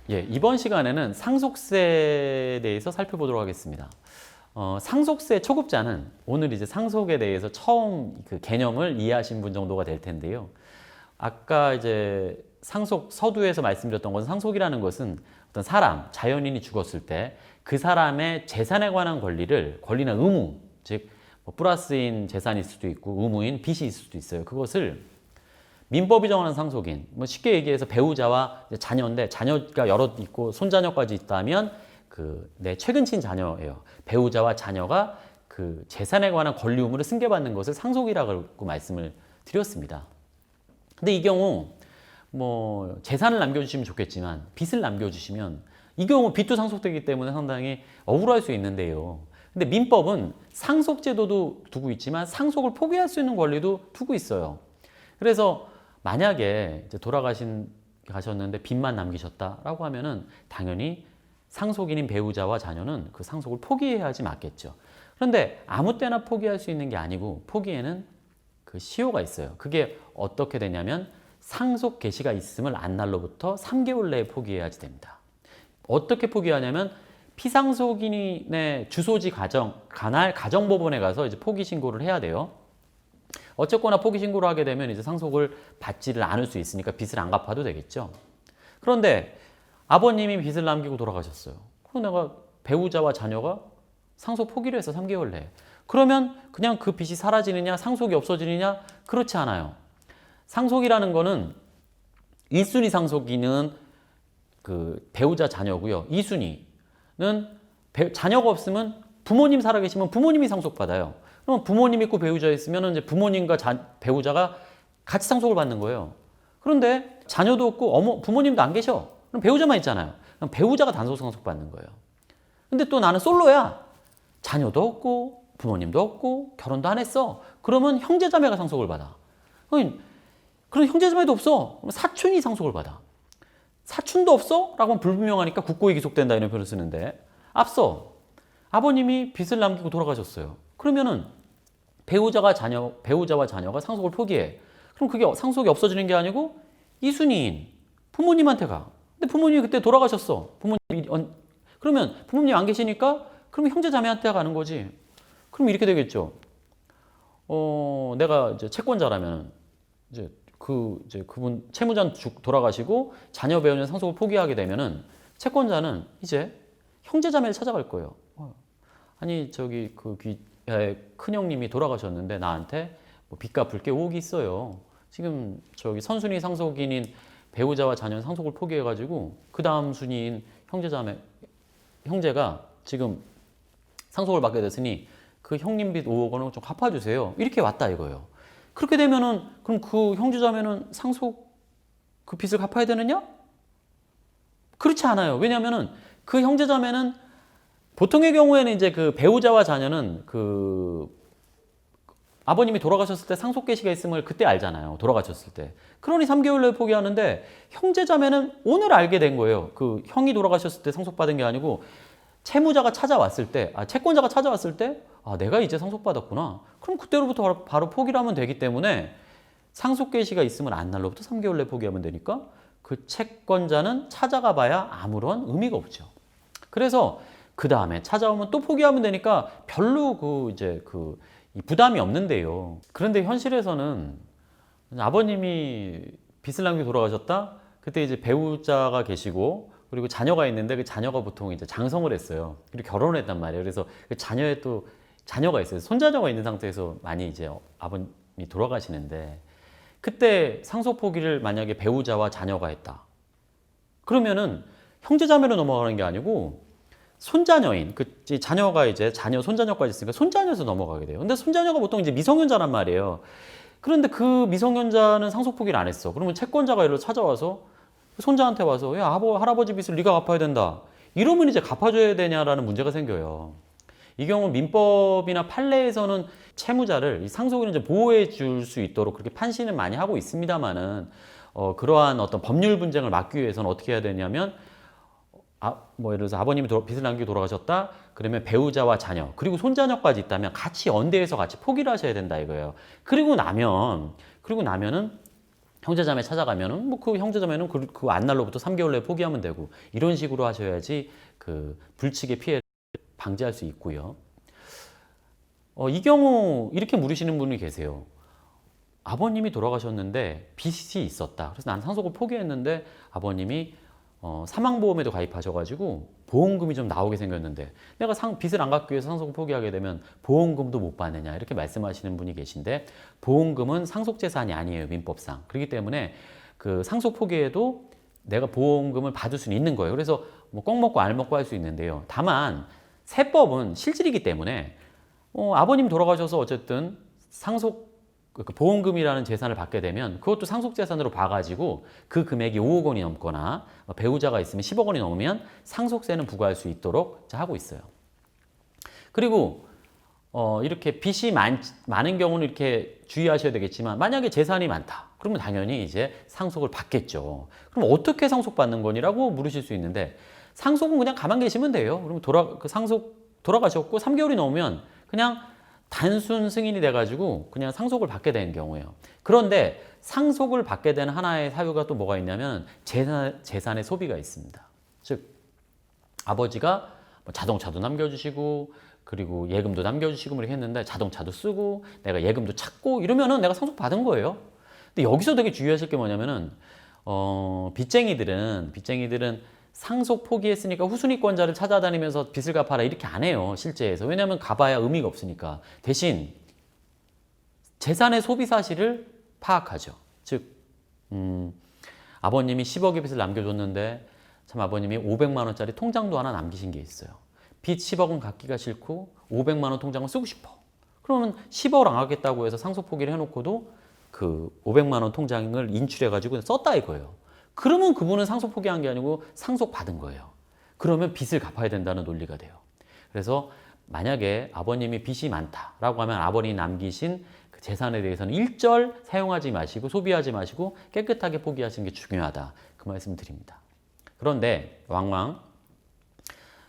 예, 이번 시간에는 상속세에 대해서 살펴보도록 하겠습니다. 상속세 초급자는 오늘 이제 상속에 대해서 처음 그 개념을 이해하신 분 정도가 될 텐데요. 아까 이제 상속 서두에서 말씀드렸던 것은 상속이라는 것은 어떤 사람, 자연인이 죽었을 때 그 사람의 재산에 관한 권리나 의무, 즉 뭐 플러스인 재산일 수도 있고 의무인 빚이 있을 수도 있어요. 그것을 민법이 정하는 상속인, 뭐 쉽게 얘기해서 배우자와 자녀인데 자녀가 여럿 있고 손자녀까지 있다면 그 내 최근 친 자녀예요. 배우자와 자녀가 그 재산에 관한 권리 의무를 승계받는 것을 상속이라고 말씀을 드렸습니다. 근데 이 경우 뭐 재산을 남겨주시면 좋겠지만 빚을 남겨주시면 이 경우 빚도 상속되기 때문에 상당히 억울할 수 있는데요. 근데 민법은 상속제도도 두고 있지만 상속을 포기할 수 있는 권리도 두고 있어요. 그래서 만약에 이제 가셨는데 빚만 남기셨다라고 하면은 당연히 상속인인 배우자와 자녀는 그 상속을 포기해야지 맞겠죠. 그런데 아무 때나 포기할 수 있는 게 아니고 포기에는 그 시효가 있어요. 그게 어떻게 되냐면 상속 개시가 있음을 안 날로부터 3개월 내에 포기해야지 됩니다. 어떻게 포기하냐면 피상속인의 주소지 관할 가정법원에 가서 이제 포기 신고를 해야 돼요. 어쨌거나 포기 신고를 하게 되면 이제 상속을 받지를 않을 수 있으니까 빚을 안 갚아도 되겠죠. 그런데 아버님이 빚을 남기고 돌아가셨어요. 그럼 내가 배우자와 자녀가 상속 포기를 해서 3개월 내에. 그러면 그냥 그 빚이 사라지느냐, 상속이 없어지느냐? 그렇지 않아요. 상속이라는 거는 1순위 상속인은 그 배우자 자녀고요. 2순위는 자녀가 없으면 부모님 살아계시면 부모님이 상속받아요. 그럼 부모님 있고 배우자 있으면 이제 부모님과 배우자가 같이 상속을 받는 거예요. 그런데 자녀도 없고 부모님도 안 계셔. 그럼 배우자만 있잖아요. 그럼 배우자가 단속 상속받는 거예요. 근데 또 나는 솔로야. 자녀도 없고 부모님도 없고 결혼도 안 했어. 그러면 형제자매가 상속을 받아. 그럼 형제자매도 없어. 그럼 사촌이 상속을 받아. 사촌도 없어? 라고 하면 불분명하니까 국고에 기속된다 이런 표현을 쓰는데 앞서 아버님이 빚을 남기고 돌아가셨어요. 그러면은 배우자와 자녀가 상속을 포기해. 그럼 그게 상속이 없어지는 게 아니고 2순위인 부모님한테 가. 근데 부모님이 그때 돌아가셨어. 그러면 부모님 안 계시니까 그럼 형제자매한테 가는 거지. 그럼 이렇게 되겠죠. 내가 이제 채권자라면 이제 그분 채무자는 돌아가시고 자녀 배우자 상속을 포기하게 되면은 채권자는 이제 형제자매를 찾아갈 거예요. 아니 저기 큰 형님이 돌아가셨는데 나한테 뭐 빚 갚을 게 5억이 있어요. 지금 저기 선순위 상속인인 배우자와 자녀는 상속을 포기해가지고 그 다음 순위인 형제가 지금 상속을 받게 됐으니 그 형님 빚 5억 원을 좀 갚아주세요. 이렇게 왔다 이거예요. 그렇게 되면은 그럼 그 형제자매는 상속 그 빚을 갚아야 되느냐? 그렇지 않아요. 왜냐하면은 그 형제자매는 보통의 경우에는 이제 그 배우자와 자녀는 그 아버님이 돌아가셨을 때 상속 개시가 있음을 그때 알잖아요. 돌아가셨을 때. 그러니 3개월 내에 포기하는데 형제자매는 오늘 알게 된 거예요. 그 형이 돌아가셨을 때 상속받은 게 아니고 채권자가 찾아왔을 때 내가 이제 상속받았구나. 그럼 그때로부터 바로 포기를 하면 되기 때문에 상속 개시가 있으면 안 날로부터 3개월 내에 포기하면 되니까 그 채권자는 찾아가 봐야 아무런 의미가 없죠. 그래서 그 다음에 찾아오면 또 포기하면 되니까 별로 이 부담이 없는데요. 그런데 현실에서는 아버님이 빚을 남기고 돌아가셨다? 그때 이제 배우자가 계시고 그리고 자녀가 있는데 그 자녀가 보통 이제 장성을 했어요. 그리고 결혼을 했단 말이에요. 그래서 그 자녀에 또 자녀가 있어요. 손자녀가 있는 상태에서 많이 이제 아버님이 돌아가시는데 그때 상속 포기를 만약에 배우자와 자녀가 했다. 그러면은 형제자매로 넘어가는 게 아니고 손자녀인 자녀가 이제 손자녀까지 있으니까 손자녀에서 넘어가게 돼요. 근데 손자녀가 보통 이제 미성년자란 말이에요. 그런데 그 미성년자는 상속 포기를 안 했어. 그러면 채권자가 이를 찾아와서 손자한테 와서 야 할아버지 빚을 네가 갚아야 된다. 이러면 이제 갚아줘야 되냐라는 문제가 생겨요. 이 경우 민법이나 판례에서는 채무자를 이 상속인을 이제 보호해 줄 수 있도록 그렇게 판시는 많이 하고 있습니다만은 그러한 어떤 법률 분쟁을 막기 위해서는 어떻게 해야 되냐면 예를 들어서 아버님이 빚을 남기고 돌아가셨다. 그러면 배우자와 자녀 그리고 손자녀까지 있다면 같이 연대해서 같이 포기를 하셔야 된다 이거예요. 그리고 나면은 형제자매 찾아가면은 뭐 그 형제자매는 그 안날로부터 3개월 내에 포기하면 되고 이런 식으로 하셔야지 그 불치의 피해를 방지할 수 있고요. 이 경우 이렇게 물으시는 분이 계세요. 아버님이 돌아가셨는데 빚이 있었다. 그래서 난 상속을 포기했는데 아버님이 사망보험에도 가입하셔가지고 보험금이 좀 나오게 생겼는데 내가 빚을 안 갚기 위해서 상속을 포기하게 되면 보험금도 못 받느냐 이렇게 말씀하시는 분이 계신데 보험금은 상속재산이 아니에요. 민법상. 그렇기 때문에 그 상속 포기에도 내가 보험금을 받을 수는 있는 거예요. 그래서 뭐 꼭 먹고 알 먹고 할 수 있는데요. 다만 세법은 실질이기 때문에 아버님 돌아가셔서 어쨌든 그 보험금이라는 재산을 받게 되면 그것도 상속재산으로 봐가지고 그 금액이 5억 원이 넘거나 배우자가 있으면 10억 원이 넘으면 상속세는 부과할 수 있도록 하고 있어요. 그리고 이렇게 빚이 많은 경우는 이렇게 주의하셔야 되겠지만 만약에 재산이 많다. 그러면 당연히 이제 상속을 받겠죠. 그럼 어떻게 상속받는 거니라고 물으실 수 있는데 상속은 그냥 가만 계시면 돼요. 그럼 돌아가셨고 3개월이 넘으면 그냥 단순 승인이 돼가지고 그냥 상속을 받게 되는 경우예요. 그런데 상속을 받게 되는 하나의 사유가 또 뭐가 있냐면 재산의 소비가 있습니다. 즉 아버지가 자동차도 남겨주시고 그리고 예금도 남겨주시고 이렇게 했는데 자동차도 쓰고 내가 예금도 찾고 이러면은 내가 상속 받은 거예요. 근데 여기서 되게 주의하실 게 뭐냐면은 빚쟁이들은 상속 포기했으니까 후순위권자를 찾아다니면서 빚을 갚아라 이렇게 안 해요. 실제에서. 왜냐하면 가봐야 의미가 없으니까. 대신 재산의 소비 사실을 파악하죠. 즉 아버님이 10억의 빚을 남겨줬는데 참 아버님이 500만 원짜리 통장도 하나 남기신 게 있어요. 빚 10억은 갚기가 싫고 500만 원 통장을 쓰고 싶어. 그러면 10억을 안 갚겠다고 해서 상속 포기를 해놓고도 그 500만 원 통장을 인출해가지고 썼다 이거예요. 그러면 그분은 상속 포기한 게 아니고 상속 받은 거예요. 그러면 빚을 갚아야 된다는 논리가 돼요. 그래서 만약에 아버님이 빚이 많다라고 하면 아버님이 남기신 그 재산에 대해서는 일절 사용하지 마시고 소비하지 마시고 깨끗하게 포기하시는 게 중요하다. 그 말씀을 드립니다. 그런데 왕왕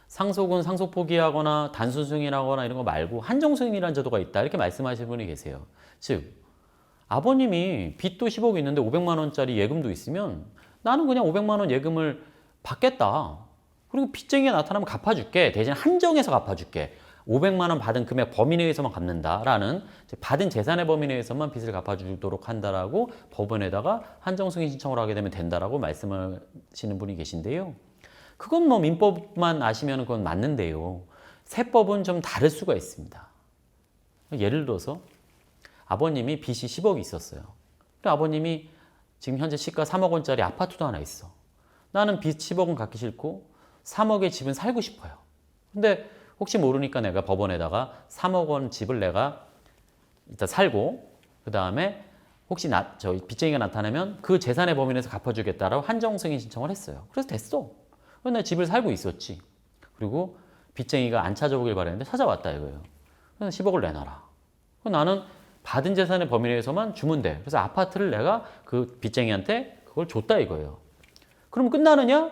상속은 상속 포기하거나 단순 승인하거나 이런 거 말고 한정 승인이라는 제도가 있다. 이렇게 말씀하시는 분이 계세요. 즉 아버님이 빚도 10억 있는데 500만 원짜리 예금도 있으면 나는 그냥 500만 원 예금을 받겠다. 그리고 빚쟁이가 나타나면 갚아줄게. 대신 한정해서 갚아줄게. 500만 원 받은 금액 범위 내에서만 갚는다라는 받은 재산의 범위 내에서만 빚을 갚아주도록 한다라고 법원에다가 한정 승인 신청을 하게 되면 된다라고 말씀하시는 분이 계신데요. 그건 뭐 민법만 아시면 그건 맞는데요. 세법은 좀 다를 수가 있습니다. 예를 들어서 아버님이 빚이 10억이 있었어요. 아버님이 지금 현재 시가 3억 원짜리 아파트도 하나 있어. 나는 빚 10억은 갚기 싫고 3억의 집은 살고 싶어요. 근데 혹시 모르니까 내가 법원에다가 3억 원 집을 내가 일단 살고 그 다음에 혹시 저 빚쟁이가 나타나면 그 재산의 범위 내에서 갚아주겠다라고 한정 승인 신청을 했어요. 그래서 됐어. 그래서 내 집을 살고 있었지. 그리고 빚쟁이가 안 찾아오길 바랬는데 찾아왔다 이거예요. 그래서 10억을 내놔라. 나는 받은 재산의 범위 내에서만 주면 돼. 그래서 아파트를 내가 그 빚쟁이한테 그걸 줬다 이거예요. 그럼 끝나느냐?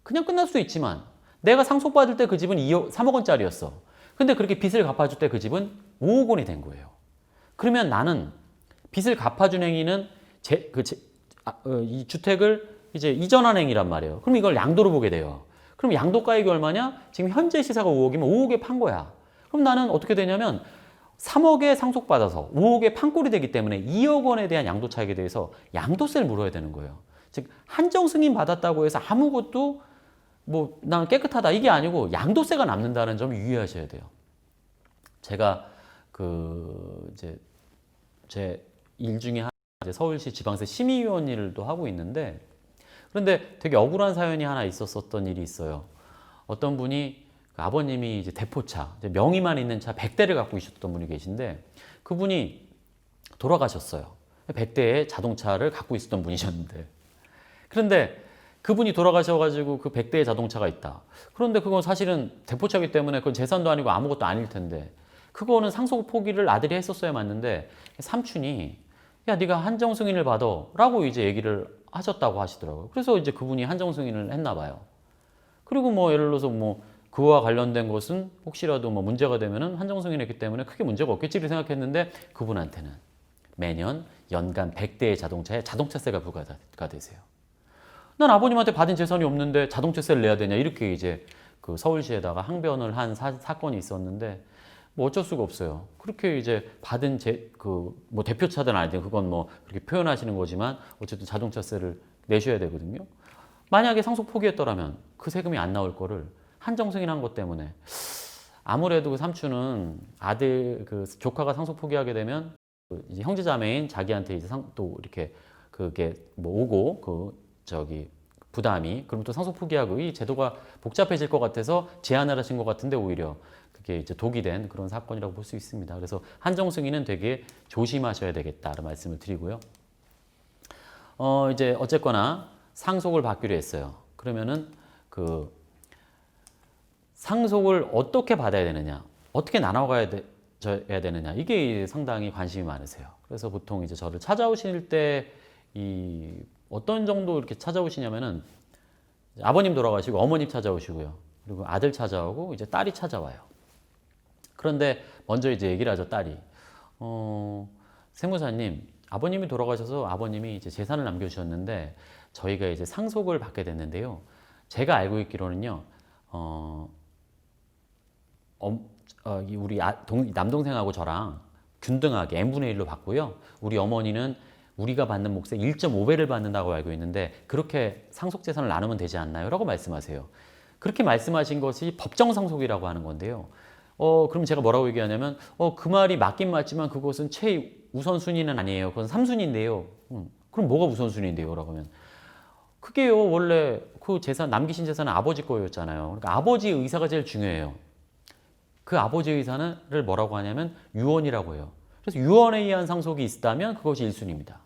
그냥 끝날 수 있지만 내가 상속받을 때 그 집은 3억 원짜리였어. 근데 그렇게 빚을 갚아줄 때 그 집은 5억 원이 된 거예요. 그러면 나는 빚을 갚아준 행위는 이 주택을 이제 이전한 행위란 말이에요. 그럼 이걸 양도로 보게 돼요. 그럼 양도가액이 얼마냐? 지금 현재 시세가 5억이면 5억에 판 거야. 그럼 나는 어떻게 되냐면 3억에 상속받아서 5억에 판꼴이 되기 때문에 2억 원에 대한 양도 차익에 대해서 양도세를 물어야 되는 거예요. 즉 한정 승인 받았다고 해서 아무것도 뭐 난 깨끗하다 이게 아니고 양도세가 남는다는 점 유의하셔야 돼요. 제가 이제 제 일 중에 하나 이제 서울시 지방세 심의위원 일도 하고 있는데 그런데 되게 억울한 사연이 하나 있었던 일이 있어요. 어떤 분이 아버님이 이제 대포차, 명의만 있는 차 100대를 갖고 있었던 분이 계신데 그분이 돌아가셨어요. 100대의 자동차를 갖고 있었던 분이셨는데 그런데 그분이 돌아가셔가지고 그 100대의 자동차가 있다. 그런데 그건 사실은 대포차기 때문에 그건 재산도 아니고 아무것도 아닐 텐데 그거는 상속 포기를 아들이 했었어야 맞는데 삼촌이 야 네가 한정 승인을 받아 라고 이제 얘기를 하셨다고 하시더라고요. 그래서 이제 그분이 한정 승인을 했나 봐요. 그리고 뭐 예를 들어서 뭐 그와 관련된 것은 혹시라도 뭐 문제가 되면은 한정 승인했기 때문에 크게 문제가 없겠지를 생각했는데 그분한테는 매년 연간 100대의 자동차에 자동차세가 부과가 되세요. 난 아버님한테 받은 재산이 없는데 자동차세를 내야 되냐 이렇게 이제 그 서울시에다가 항변을 한 사건이 있었는데 뭐 어쩔 수가 없어요. 그렇게 이제 받은 뭐 대표차든 아니든 그건 뭐 그렇게 표현하시는 거지만 어쨌든 자동차세를 내셔야 되거든요. 만약에 상속 포기했더라면 그 세금이 안 나올 거를 한정승인한 것 때문에 아무래도 그 삼촌은 아들 그 조카가 상속 포기하게 되면 그 이제 형제자매인 자기한테 이제 또 이렇게 그게 뭐 오고 부담이 그럼 또 상속 포기하고 이 제도가 복잡해질 것 같아서 제한을 하신 것 같은데 오히려 그게 이제 독이 된 그런 사건이라고 볼 수 있습니다. 그래서 한정 승인은 되게 조심하셔야 되겠다는 말씀을 드리고요. 이제 어쨌거나 상속을 받기로 했어요. 그러면은 그 상속을 어떻게 받아야 되느냐, 어떻게 나눠가야 줘야 되느냐 이게 상당히 관심이 많으세요. 그래서 보통 이제 저를 찾아오실 때 어떤 정도 이렇게 찾아오시냐면은 아버님 돌아가시고 어머님 찾아오시고요. 그리고 아들 찾아오고 이제 딸이 찾아와요. 그런데 먼저 이제 얘기를 하죠, 딸이. 세무사님, 아버님이 돌아가셔서 아버님이 이제 재산을 남겨주셨는데 저희가 이제 상속을 받게 됐는데요. 제가 알고 있기로는요, 우리 남동생하고 저랑 균등하게 n분의 1로 받고요. 우리 어머니는 우리가 받는 몫의 1.5배를 받는다고 알고 있는데 그렇게 상속재산을 나누면 되지 않나요? 라고 말씀하세요. 그렇게 말씀하신 것이 법정상속이라고 하는 건데요. 그럼 제가 뭐라고 얘기하냐면 그 말이 맞긴 맞지만 그것은 최우선순위는 아니에요. 그건 3순위인데요. 그럼 뭐가 우선순위인데요? 라고 하면 그게요. 원래 그 재산 남기신 재산은 아버지 거였잖아요. 그러니까 아버지의 의사가 제일 중요해요. 그 아버지의 의사를 뭐라고 하냐면 유언이라고 해요. 그래서 유언에 의한 상속이 있다면 그것이 1순위입니다.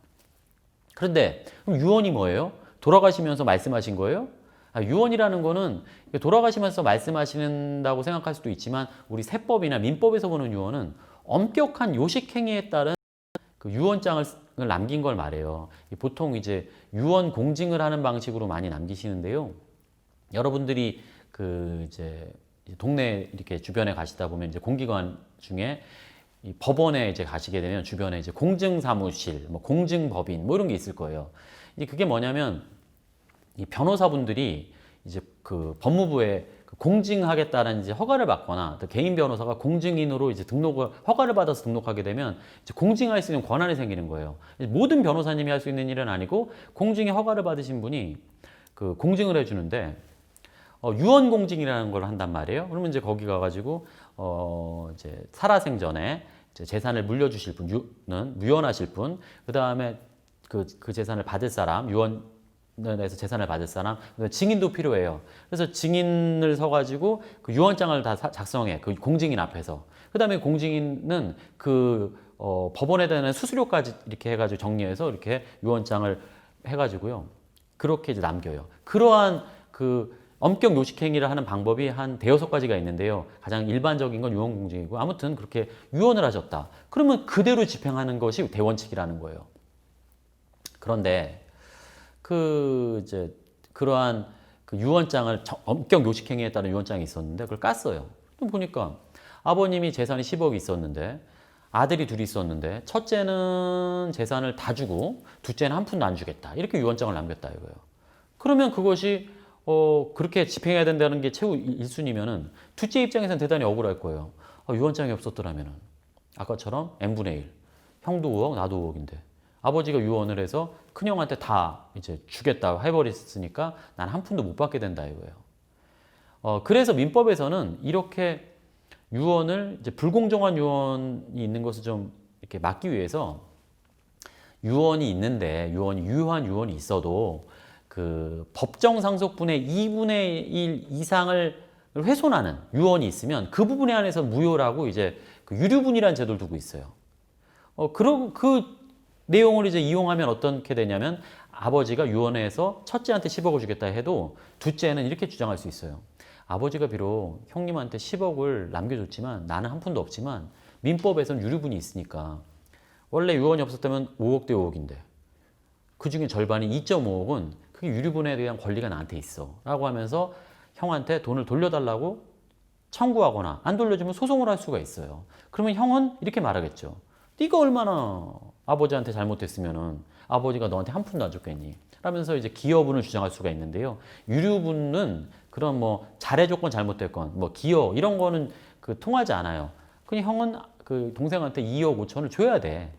그런데 그럼 유언이 뭐예요? 돌아가시면서 말씀하신 거예요? 유언이라는 거는 돌아가시면서 말씀하신다고 생각할 수도 있지만 우리 세법이나 민법에서 보는 유언은 엄격한 요식행위에 따른 그 유언장을 남긴 걸 말해요. 보통 이제 유언 공증을 하는 방식으로 많이 남기시는데요. 여러분들이 그 이제 동네 이렇게 주변에 가시다 보면 이제 공기관 중에 이 법원에 이제 가시게 되면 주변에 이제 공증사무실, 뭐 공증법인 뭐 이런 게 있을 거예요. 이제 그게 뭐냐면 이 변호사분들이 이제 그 법무부에 공증하겠다는 이제 허가를 받거나 또 개인 변호사가 공증인으로 이제 허가를 받아서 등록하게 되면 이제 공증할 수 있는 권한이 생기는 거예요. 모든 변호사님이 할 수 있는 일은 아니고 공증의 허가를 받으신 분이 그 공증을 해주는데 유언 공증이라는 걸 한단 말이에요. 그러면 이제 거기 가가지고 이제 살아생전에 이제 재산을 물려주실 분은 무연하실 분, 그 다음에 그 재산을 받을 사람, 유언에서 재산을 받을 사람, 증인도 필요해요. 그래서 증인을 서가지고 그 유언장을 다 작성해, 그 공증인 앞에서. 그 다음에 공증인은 그 법원에 대한 수수료까지 이렇게 해가지고 정리해서 이렇게 유언장을 해가지고요. 그렇게 이제 남겨요. 그러한 그 엄격 요식행위를 하는 방법이 한 대여섯 가지가 있는데요. 가장 일반적인 건 유언공증이고 아무튼 그렇게 유언을 하셨다. 그러면 그대로 집행하는 것이 대원칙이라는 거예요. 그런데 이제 그러한 그 유언장을 엄격 요식행위에 따른 유언장이 있었는데 그걸 깠어요. 또 보니까 아버님이 재산이 10억이 있었는데 아들이 둘이 있었는데 첫째는 재산을 다 주고 둘째는 한 푼도 안 주겠다. 이렇게 유언장을 남겼다 이거예요. 그러면 그것이 그렇게 집행해야 된다는 게 최후 1순위면은 둘째 입장에서는 대단히 억울할 거예요. 유언장이 없었더라면은 아까처럼 n분의 1. 형도 5억, 나도 5억인데 아버지가 유언을 해서 큰형한테 다 이제 주겠다 해버렸으니까 난 한 푼도 못 받게 된다 이거예요. 그래서 민법에서는 이렇게 유언을 이제 불공정한 유언이 있는 것을 좀 이렇게 막기 위해서 유언이 있는데 유효한 유언이 있어도 그 법정 상속분의 2분의 1 이상을 훼손하는 유언이 있으면 그 부분에 한해서 무효라고 이제 그 유류분이라는 제도를 두고 있어요. 그럼 그 내용을 이제 이용하면 어떻게 되냐면 아버지가 유언해서 첫째한테 10억을 주겠다 해도 둘째는 이렇게 주장할 수 있어요. 아버지가 비록 형님한테 10억을 남겨줬지만 나는 한 푼도 없지만 민법에서는 유류분이 있으니까 원래 유언이 없었다면 5억 대 5억인데 그 중에 절반인 2.5억은 그게 유류분에 대한 권리가 나한테 있어 라고 하면서 형한테 돈을 돌려달라고 청구하거나 안 돌려주면 소송을 할 수가 있어요. 그러면 형은 이렇게 말하겠죠. 네가 얼마나 아버지한테 잘못했으면은 아버지가 너한테 한 푼도 안 줬겠니? 라면서 이제 기여분을 주장할 수가 있는데요. 유류분은 그런 뭐 잘해줬건 잘못됐건 뭐 기여 이런 거는 그 통하지 않아요. 그냥 형은 그 동생한테 2억 5천을 줘야 돼.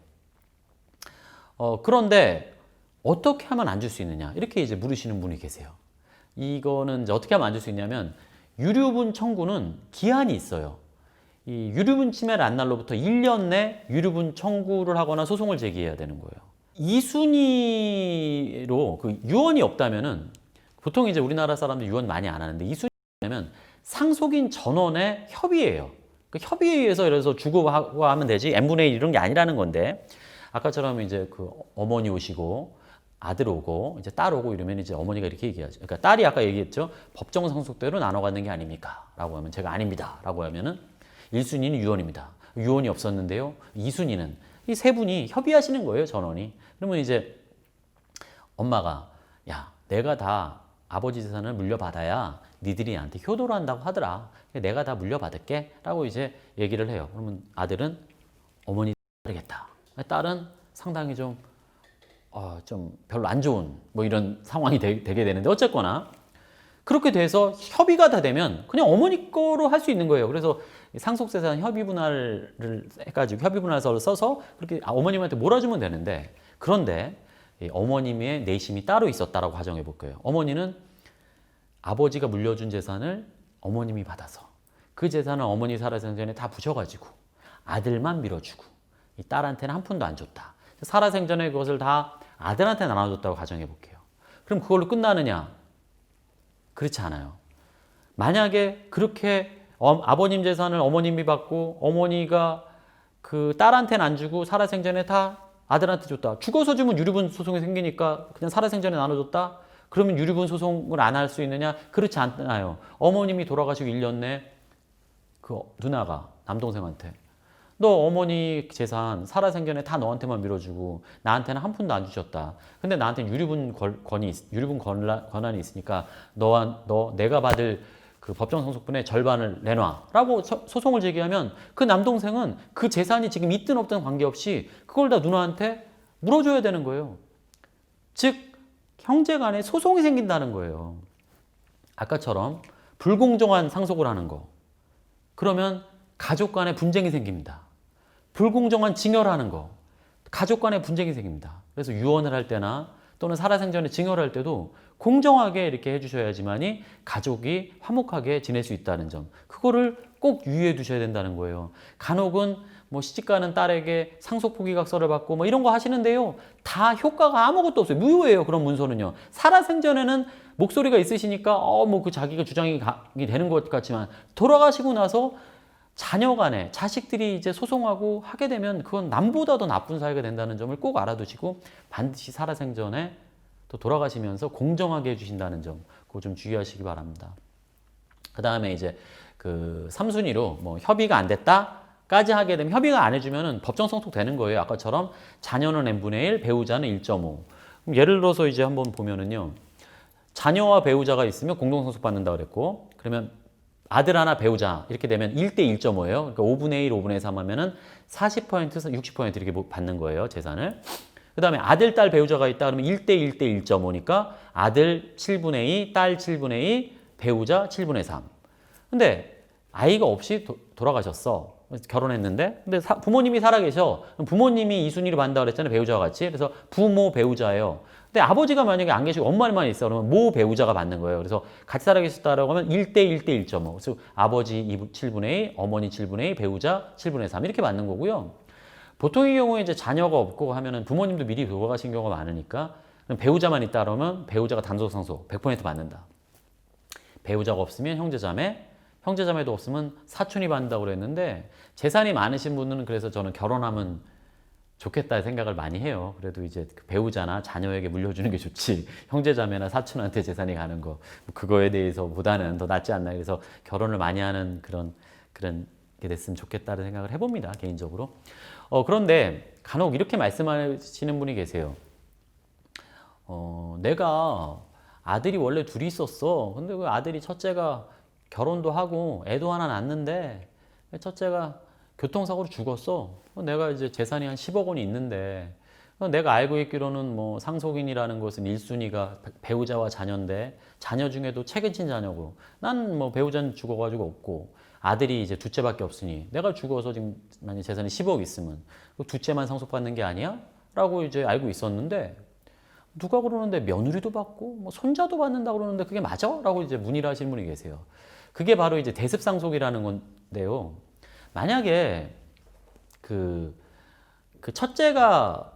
그런데 어떻게 하면 안 줄 수 있느냐? 이렇게 이제 물으시는 분이 계세요. 이거는 이제 어떻게 하면 안 줄 수 있냐면 유류분 청구는 기한이 있어요. 이 유류분 침해를 안 날로부터 1년 내 유류분 청구를 하거나 소송을 제기해야 되는 거예요. 2순위로 그 유언이 없다면은 보통 이제 우리나라 사람들 유언 많이 안 하는데 2순위면 상속인 전원의 협의예요. 그 협의에 의해서 이래서 주고 하면 되지 n분의 1 이런 게 아니라는 건데 아까처럼 이제 그 어머니 오시고 아들 오고 이제 딸 오고 이러면 이제 어머니가 이렇게 얘기하죠. 그러니까 딸이 아까 얘기했죠. 법정 상속대로 나눠 갖는 게 아닙니까? 라고 하면 제가 아닙니다. 라고 하면은 1순위는 유언입니다. 유언이 없었는데요. 2순위는 이 세 분이 협의하시는 거예요, 전원이. 그러면 이제 엄마가 야, 내가 다 아버지 재산을 물려받아야 니들이 나한테 효도를 한다고 하더라. 내가 다 물려받을게. 라고 이제 얘기를 해요. 그러면 아들은 어머니 따르겠다. 딸은 상당히 좀 별로 안 좋은 뭐 이런 상황이 되게 되는데 어쨌거나 그렇게 돼서 협의가 다 되면 그냥 어머니 거로 할 수 있는 거예요. 그래서 상속재산 협의분할을 해가지고 협의분할서를 써서 그렇게 어머님한테 몰아주면 되는데 그런데 어머님의 내심이 따로 있었다라고 가정해 볼 거예요. 어머니는 아버지가 물려준 재산을 어머님이 받아서 그 재산을 어머니 살아생전에 다 부셔가지고 아들만 밀어주고 이 딸한테는 한 푼도 안 줬다. 살아생전에 그것을 다 아들한테 나눠줬다고 가정해 볼게요. 그럼 그걸로 끝나느냐? 그렇지 않아요. 만약에 그렇게 아버님 재산을 어머님이 받고 어머니가 그 딸한테는 안 주고 살아생전에 다 아들한테 줬다. 죽어서 주면 유류분 소송이 생기니까 그냥 살아생전에 나눠줬다. 그러면 유류분 소송을 안 할 수 있느냐? 그렇지 않아요. 어머님이 돌아가시고 1년 내 그 누나가 남동생한테 너 어머니 재산 살아생전에 다 너한테만 밀어주고 나한테는 한 푼도 안 주셨다. 근데 나한테는 유류분 권한이 있으니까 내가 받을 그 법정 상속분의 절반을 내놔라고 소송을 제기하면 그 남동생은 그 재산이 지금 있든 없든 관계없이 그걸 다 누나한테 물어줘야 되는 거예요. 즉 형제간에 소송이 생긴다는 거예요. 아까처럼 불공정한 상속을 하는 거. 그러면 가족 간에 분쟁이 생깁니다. 불공정한 징여를 하는 거. 가족 간에 분쟁이 생깁니다. 그래서 유언을 할 때나 또는 살아생전에 징여를 할 때도 공정하게 이렇게 해주셔야지만이 가족이 화목하게 지낼 수 있다는 점. 그거를 꼭 유의해 두셔야 된다는 거예요. 간혹은 뭐 시집가는 딸에게 상속 포기각서를 받고 뭐 이런 거 하시는데요. 다 효과가 아무것도 없어요. 무효예요. 그런 문서는요. 살아생전에는 목소리가 있으시니까 뭐 그 자기가 주장이 되는 것 같지만 돌아가시고 나서 자녀 간에 자식들이 이제 소송하고 하게 되면 그건 남보다 더 나쁜 사회가 된다는 점을 꼭 알아두시고 반드시 살아생전에 또 돌아가시면서 공정하게 해주신다는 점 그거 좀 주의하시기 바랍니다. 그 다음에 이제 그 3순위로 뭐 협의가 안 됐다까지 하게 되면 협의가 안 해주면은 법정 상속되는 거예요. 아까처럼 자녀는 n분의 1, 배우자는 1.5. 그럼 예를 들어서 이제 한번 보면은요. 자녀와 배우자가 있으면 공동상속 받는다 그랬고 그러면 아들 하나 배우자 이렇게 되면 1대 1.5예요. 그러니까 5분의 1, 5분의 3 하면은 40%, 60% 이렇게 받는 거예요. 재산을. 그 다음에 아들, 딸 배우자가 있다 그러면 1대 1대 1.5니까 아들 7분의 2, 딸 7분의 2, 배우자 7분의 3. 근데 아이가 없이 돌아가셨어. 결혼했는데 근데 부모님이 살아계셔. 부모님이 2순위로 받는다고 그랬잖아요. 배우자와 같이. 그래서 부모 배우자예요. 근데 아버지가 만약에 안 계시고 엄마만 있어 그러면 모 배우자가 받는 거예요. 그래서 같이 살아계셨다라고 하면 1대 1대 1.5. 그래서 아버지 7분의 2, 어머니 7분의 2, 배우자 7분의 3 이렇게 받는 거고요. 보통의 경우에 이제 자녀가 없고 하면은 부모님도 미리 돌아가신 경우가 많으니까 배우자만 있다 그러면 배우자가 단독 상속 100% 받는다. 배우자가 없으면 형제자매, 형제자매도 없으면 사촌이 받는다고 그랬는데 재산이 많으신 분들은 그래서 저는 결혼하면 좋겠다 생각을 많이 해요. 그래도 이제 배우자나 자녀에게 물려주는 게 좋지 형제자매나 사촌한테 재산이 가는 거 그거에 대해서 보다는 더 낫지 않나. 그래서 결혼을 많이 하는 그런 게 됐으면 좋겠다는 생각을 해봅니다. 개인적으로. 그런데 간혹 이렇게 말씀하시는 분이 계세요. 내가 아들이 원래 둘이 있었어. 근데 그 아들이 첫째가 결혼도 하고 애도 하나 낳았는데 첫째가 교통사고로 죽었어. 내가 이제 재산이 한 10억 원이 있는데 내가 알고 있기로는 뭐 상속인이라는 것은 1순위가 배우자와 자녀인데 자녀 중에도 책임진 자녀고 난 뭐 배우자는 죽어가지고 없고 아들이 이제 둘째밖에 없으니 내가 죽어서 지금 만약 재산이 10억 있으면 그 둘째만 상속받는 게 아니야? 라고 이제 알고 있었는데 누가 그러는데 며느리도 받고 뭐 손자도 받는다 그러는데 그게 맞아? 라고 이제 문의를 하시는 분이 계세요. 그게 바로 이제 대습상속이라는 건데요. 만약에 그 첫째가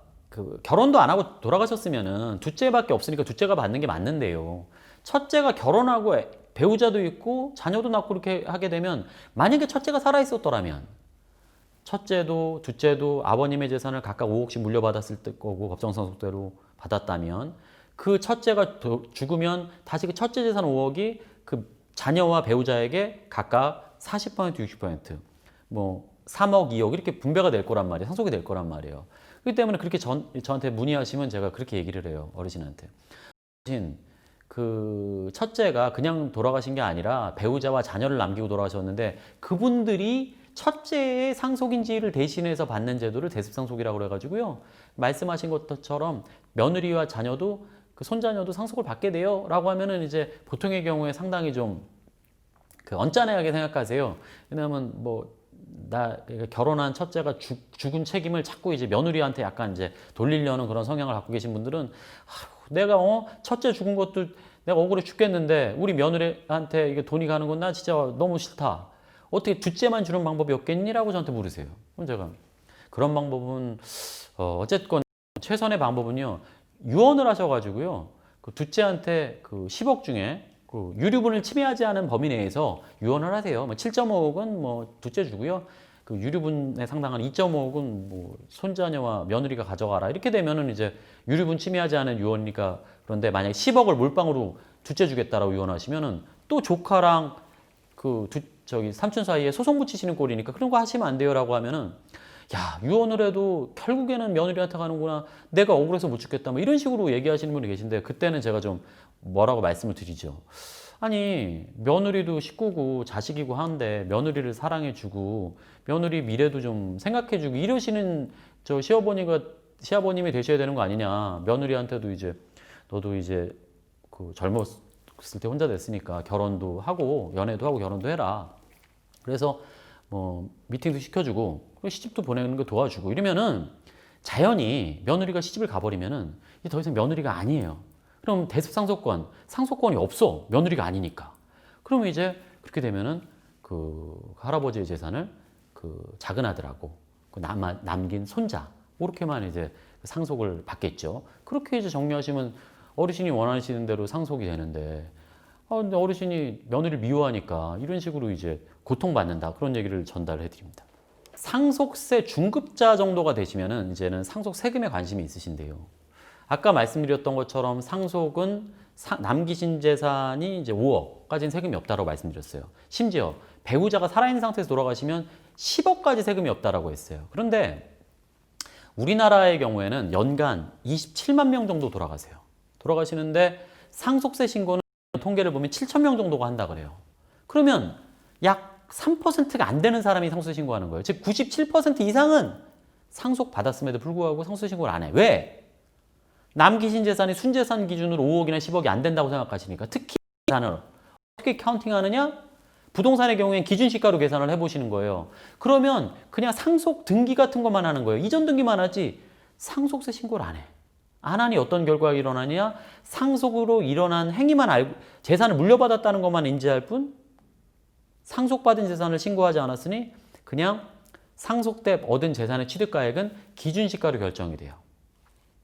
결혼도 안 하고 돌아가셨으면은 둘째밖에 없으니까 둘째가 받는 게 맞는데요. 첫째가 결혼하고 배우자도 있고 자녀도 낳고 그렇게 하게 되면 만약에 첫째가 살아 있었더라면 첫째도 둘째도 아버님의 재산을 각각 5억씩 물려받았을 거고 법정상속대로 받았다면 그 첫째가 죽으면 다시 그 첫째 재산 5억이 그 자녀와 배우자에게 각각 40% 60%뭐 3억 2억 이렇게 분배가 될 거란 말이에요. 상속이 될 거란 말이에요. 그렇기 때문에 그렇게 저한테 문의하시면 제가 그렇게 얘기를 해요. 어르신한테. 그 첫째가 그냥 돌아가신 게 아니라 배우자와 자녀를 남기고 돌아가셨는데 그분들이 첫째의 상속인지를 대신해서 받는 제도를 대습상속이라고 그래가지고요. 말씀하신 것처럼 며느리와 자녀도 그 손자녀도 상속을 받게 돼요. 라고 하면은 이제 보통의 경우에 상당히 좀 언짢아하게 생각하세요. 왜냐하면 결혼한 첫째가 죽은 책임을 자꾸 이제 며느리한테 약간 이제 돌리려는 그런 성향을 갖고 계신 분들은 내가 첫째 죽은 것도 내가 억울해 죽겠는데 우리 며느리한테 이게 돈이 가는 건 나 진짜 너무 싫다. 어떻게 둘째만 주는 방법이 없겠니라고 저한테 물으세요. 그럼 제가 그런 방법은 어쨌건 최선의 방법은요. 유언을 하셔가지고요. 그 둘째한테 그 10억 중에 그 유류분을 침해하지 않은 범위 내에서 유언을 하세요. 7.5억은 뭐 둘째 주고요. 그 유류분에 상당한 2.5억은 뭐 손자녀와 며느리가 가져가라. 이렇게 되면은 이제 유류분 침해하지 않은 유언이니까 그런데 만약 10억을 몰빵으로 둘째 주겠다라고 유언하시면은 또 조카랑 삼촌 사이에 소송 붙이시는 꼴이니까 그런 거 하시면 안 돼요라고 하면은 야, 유언을 해도 결국에는 며느리한테 가는구나. 내가 억울해서 못 죽겠다. 뭐 이런 식으로 얘기하시는 분이 계신데 그때는 제가 좀 뭐라고 말씀을 드리죠. 아니, 며느리도 식구고 자식이고 하는데 며느리를 사랑해주고 며느리 미래도 좀 생각해주고 이러시는 저 시아버님이 되셔야 되는 거 아니냐. 며느리한테도 이제 너도 이제 그 젊었을 때 혼자 됐으니까 결혼도 하고 연애도 하고 결혼도 해라. 그래서 뭐 미팅도 시켜주고 시집도 보내는 거 도와주고 이러면은 자연히 며느리가 시집을 가버리면은 이제 더 이상 며느리가 아니에요. 그럼 대습상속권, 상속권이 없어. 며느리가 아니니까. 그러면 이제 그렇게 되면은 그 할아버지의 재산을 그 작은 아들하고 그 남긴 손자 그렇게만 이제 상속을 받겠죠. 그렇게 이제 정리하시면 어르신이 원하시는 대로 상속이 되는데 근데 어르신이 며느리를 미워하니까 이런 식으로 이제 고통받는다. 그런 얘기를 전달해 드립니다. 상속세 중급자 정도가 되시면은 이제는 상속 세금에 관심이 있으신데요. 아까 말씀드렸던 것처럼 상속은 남기신 재산이 이제 5억까지는 세금이 없다고 말씀드렸어요. 심지어 배우자가 살아있는 상태에서 돌아가시면 10억까지 세금이 없다라고 했어요. 그런데 우리나라의 경우에는 연간 27만 명 정도 돌아가세요. 돌아가시는데 상속세 신고는 통계를 보면 7천 명 정도가 한다 그래요. 그러면 약 3%가 안 되는 사람이 상속세 신고하는 거예요. 즉 97% 이상은 상속 받았음에도 불구하고 상속세 신고를 안 해. 왜? 남기신 재산이 순재산 기준으로 5억이나 10억이 안 된다고 생각하시니까. 특히 재산을 어떻게 카운팅하느냐? 부동산의 경우엔 기준시가로 계산을 해보시는 거예요. 그러면 그냥 상속 등기 같은 것만 하는 거예요. 이전 등기만 하지 상속세 신고를 안 해. 안 하니 어떤 결과가 일어나느냐? 상속으로 일어난 행위만 알고 재산을 물려받았다는 것만 인지할 뿐 상속받은 재산을 신고하지 않았으니 그냥 상속 때 얻은 재산의 취득가액은 기준시가로 결정이 돼요.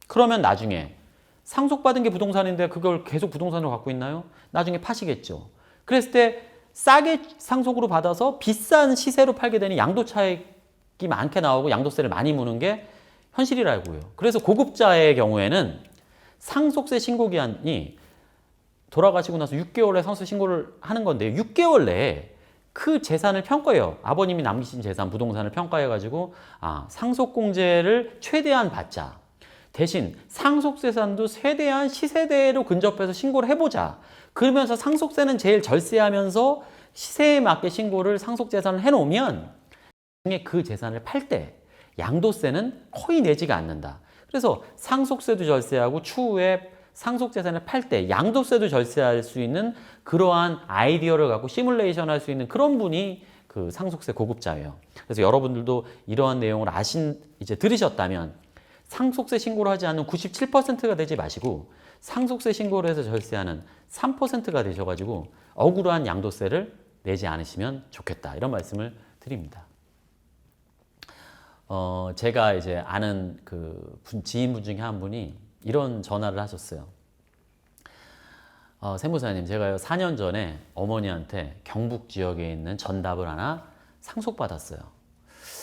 그러면 나중에 상속받은 게 부동산인데 그걸 계속 부동산으로 갖고 있나요? 나중에 파시겠죠. 그랬을 때 싸게 상속으로 받아서 비싼 시세로 팔게 되니 양도 차익이 많게 나오고 양도세를 많이 무는 게 현실이라고요. 그래서 고급자의 경우에는 상속세 신고기한이 돌아가시고 나서 6개월 내에 상속세 신고를 하는 건데 6개월 내에 그 재산을 평가해요. 아버님이 남기신 재산, 부동산을 평가해가지고 상속공제를 최대한 받자. 대신 상속재산도 최대한 시세대로 근접해서 신고를 해보자. 그러면서 상속세는 제일 절세하면서 시세에 맞게 신고를 상속재산을 해놓으면 그 재산을 팔 때 양도세는 거의 내지가 않는다. 그래서 상속세도 절세하고 추후에 상속재산을 팔 때 양도세도 절세할 수 있는 그러한 아이디어를 갖고 시뮬레이션 할 수 있는 그런 분이 그 상속세 고급자예요. 그래서 여러분들도 이러한 내용을 이제 들으셨다면 상속세 신고를 하지 않는 97%가 되지 마시고 상속세 신고를 해서 절세하는 3%가 되셔가지고 억울한 양도세를 내지 않으시면 좋겠다. 이런 말씀을 드립니다. 제가 이제 아는 지인분 중에 한 분이 이런 전화를 하셨어요. 세무사님, 제가요 4년 전에 어머니한테 경북 지역에 있는 전답을 하나 상속받았어요.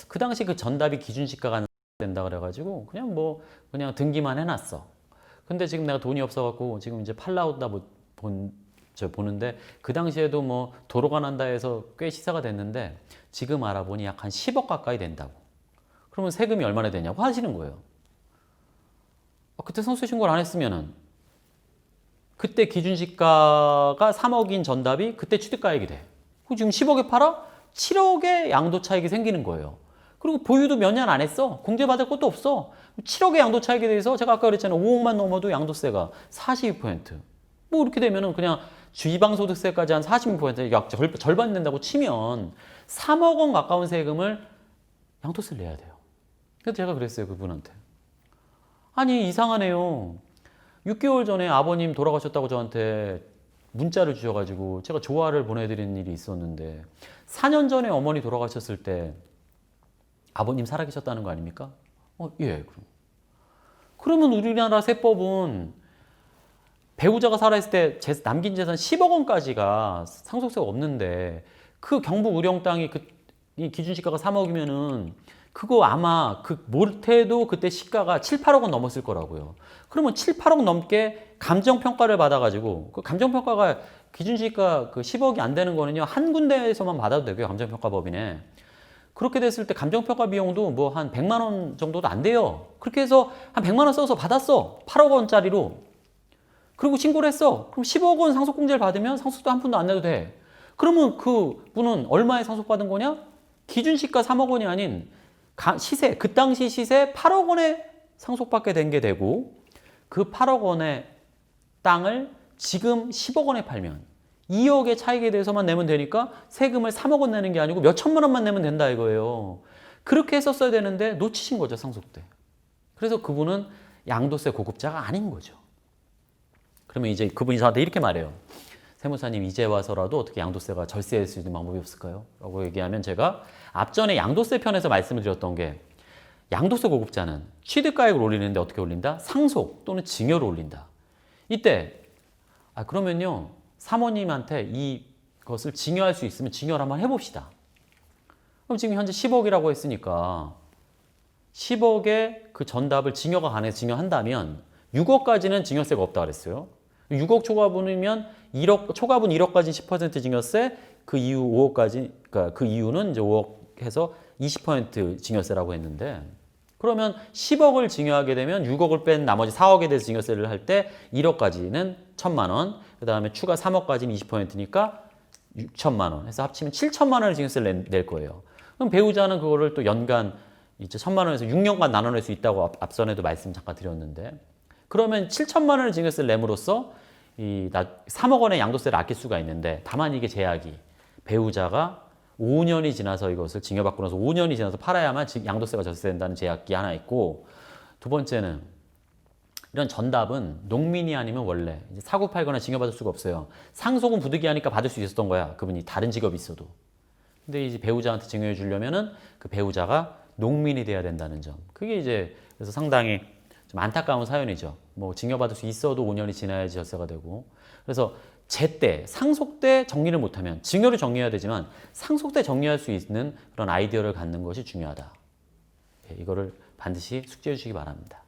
그 당시 그 전답이 기준시가가 된다 그래가지고 그냥 등기만 해놨어. 근데 지금 내가 돈이 없어갖고 지금 이제 팔라오다 보는데 그 당시에도 뭐 도로가 난다 해서 꽤 시세가 됐는데 지금 알아보니 약 한 10억 가까이 된다고. 그러면 세금이 얼마나 되냐고 하시는 거예요. 그때 상속세 신고를 안 했으면은 그때 기준시가가 3억인 전답이 그때 취득가액이 돼. 지금 10억에 팔아? 7억의 양도 차익이 생기는 거예요. 그리고 보유도 몇 년 안 했어. 공제받을 것도 없어. 7억의 양도 차익에 대해서 제가 아까 그랬잖아요. 5억만 넘어도 양도세가 42%. 뭐 이렇게 되면은 그냥 지방소득세까지 한 46%, 약 절반 낸다고 치면 3억 원 가까운 세금을 양도세를 내야 돼요. 그래서 제가 그랬어요, 그분한테. 아니, 이상하네요. 6개월 전에 아버님 돌아가셨다고 저한테 문자를 주셔가지고 제가 조화를 보내드리는 일이 있었는데 4년 전에 어머니 돌아가셨을 때 아버님 살아계셨다는 거 아닙니까? 예, 그러면 우리나라 세법은 배우자가 살아있을 때 남긴 재산 10억 원까지가 상속세가 없는데 그 경북 의령 땅이 이 기준시가가 3억이면은 그거 아마 못해도 그때 시가가 7, 8억 원 넘었을 거라고요. 그러면 7, 8억 넘게 감정평가를 받아가지고 그 감정평가가 기준시가 10억이 안 되는 거는요. 한 군데에서만 받아도 되고요. 감정평가법인에. 그렇게 됐을 때 감정평가 비용도 뭐 한 100만 원 정도도 안 돼요. 그렇게 해서 한 100만 원 써서 받았어. 8억 원짜리로. 그리고 신고를 했어. 그럼 10억 원 상속공제를 받으면 상속도 한 푼도 안 내도 돼. 그러면 그 분은 얼마에 상속받은 거냐? 기준시가 3억 원이 아닌 시세, 그 당시 시세 8억 원에 상속받게 된 게 되고 그 8억 원의 땅을 지금 10억 원에 팔면 2억의 차익에 대해서만 내면 되니까 세금을 3억 원 내는 게 아니고 몇 천만 원만 내면 된다 이거예요. 그렇게 했었어야 되는데 놓치신 거죠, 상속때. 그래서 그분은 양도세 고급자가 아닌 거죠. 그러면 이제 그분이 저한테 이렇게 말해요. 세무사님, 이제 와서라도 어떻게 양도세가 절세할 수 있는 방법이 없을까요? 라고 얘기하면 제가 앞전에 양도세 편에서 말씀을 드렸던 게 양도세 고급자는 취득가액을 올리는데 어떻게 올린다? 상속 또는 증여를 올린다. 이때 그러면요 사모님한테 이것을 증여할 수 있으면 증여를 한번 해봅시다. 그럼 지금 현재 10억이라고 했으니까 10억의 그 전답을 증여가 가능해서 증여한다면 6억까지는 증여세가 없다 그랬어요. 6억 초과분이면 1억, 초과분 1억까지 10% 증여세, 그 이후 5억까지, 그러니까 그 이후는 이제 5억 해서 20% 증여세라고 했는데, 그러면 10억을 증여하게 되면 6억을 뺀 나머지 4억에 대해서 증여세를 할 때 1억까지는 1,000만 원, 그 다음에 추가 3억까지는 20%니까 6천만 원 해서 합치면 7천만 원을 증여세를 낼 거예요. 그럼 배우자는 그거를 또 연간 이제 1,000만 원에서 6년간 나눠낼 수 있다고 앞선에도 말씀 잠깐 드렸는데, 그러면 7천만 원을 증여세를 내므로써 3억 원의 양도세를 아낄 수가 있는데, 다만 이게 제약이 배우자가 5년이 지나서 이것을 증여받고 나서 5년이 지나서 팔아야만 양도세가 절세된다는 제약이 하나 있고, 두 번째는 이런 전답은 농민이 아니면 원래 이제 사고 팔거나 증여받을 수가 없어요. 상속은 부득이하니까 받을 수 있었던 거야. 그분이 다른 직업이 있어도. 근데 이제 배우자한테 증여해 주려면은 그 배우자가 농민이 돼야 된다는 점. 그게 이제 그래서 상당히 좀 안타까운 사연이죠. 뭐 증여받을 수 있어도 5년이 지나야지 절세가 되고. 그래서 제때 상속 때 정리를 못하면 증여를 정리해야 되지만 상속 때 정리할 수 있는 그런 아이디어를 갖는 것이 중요하다. 이거를 반드시 숙지해 주시기 바랍니다.